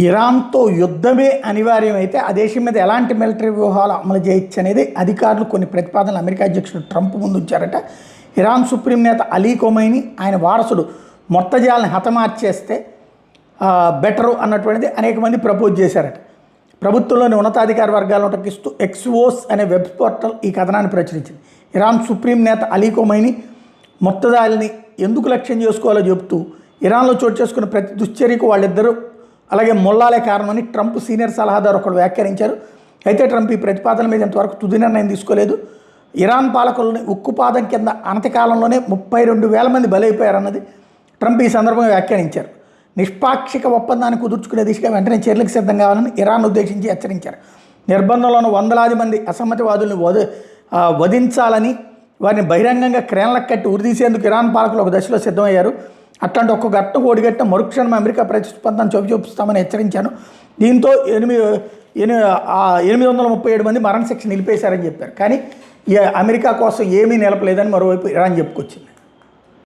ఇరాన్తో యుద్ధమే అనివార్యమైతే ఆ దేశం మీద ఎలాంటి మిలిటరీ వ్యూహాలు అమలు చేయొచ్చు అనేది అధికారులు కొన్ని ప్రతిపాదనలు అమెరికా అధ్యక్షుడు ట్రంప్ ముందు ఉంచారట. ఇరాన్ సుప్రీం నేత అలీ ఖొమైనీ ఆయన వారసుడు మొత్తజాలని హతమార్చేస్తే బెటరు అన్నటువంటిది అనేక మంది ప్రపోజ్ చేశారట. ప్రభుత్వంలోని ఉన్నతాధికార వర్గాలను ఉటంకిస్తూ ఎక్స్ఓస్ అనే వెబ్ పోర్టల్ ఈ కథనాన్ని ప్రచురించింది. ఇరాన్ సుప్రీం నేత అలీ ఖొమైనీ మొత్తజాలిని ఎందుకు లక్ష్యం చేసుకోవాలో చెబుతూ ఇరాన్లో చోటు చేసుకున్న ప్రతి దుశ్చర్యకు వాళ్ళిద్దరూ అలాగే మొల్లాలే కారణమని ట్రంప్ సీనియర్ సలహాదారు ఒకరు వ్యాఖ్యానించారు. అయితే ట్రంప్ ఈ ప్రతిపాదన మీద ఇంతవరకు తుది నిర్ణయం తీసుకోలేదు. ఇరాన్ పాలకులని ఉక్కుపాదం కింద అనతికాలంలోనే 32,000 మంది బలైపోయారన్నది ట్రంప్ ఈ సందర్భంగా వ్యాఖ్యానించారు. నిష్పాక్షిక ఒప్పందాన్ని కుదుర్చుకునే దిశగా వెంటనే చర్యలకు సిద్ధం కావాలని ఇరాన్ ఉద్దేశించి హెచ్చరించారు. నిర్బంధంలోని వందలాది మంది అసమ్మతివాదుల్ని వధించాలని వారిని బహిరంగంగా క్రేన్లకు కట్టి ఉరిదీసేందుకు ఇరాన్ పాలకులు ఒక దశలో సిద్ధమయ్యారు. అట్లాంటి ఒక్క గట్టు ఓడిగట్టిన మరుక్షణం అమెరికా ప్రతిస్పందన చూపిస్తామని హెచ్చరించాను. దీంతో 837 మంది మరణశిక్ష నిలిపేశారని చెప్పారు. కానీ అమెరికా కోసం ఏమీ నిలపలేదని మరోవైపు ఇరాన్ చెప్పుకొచ్చింది.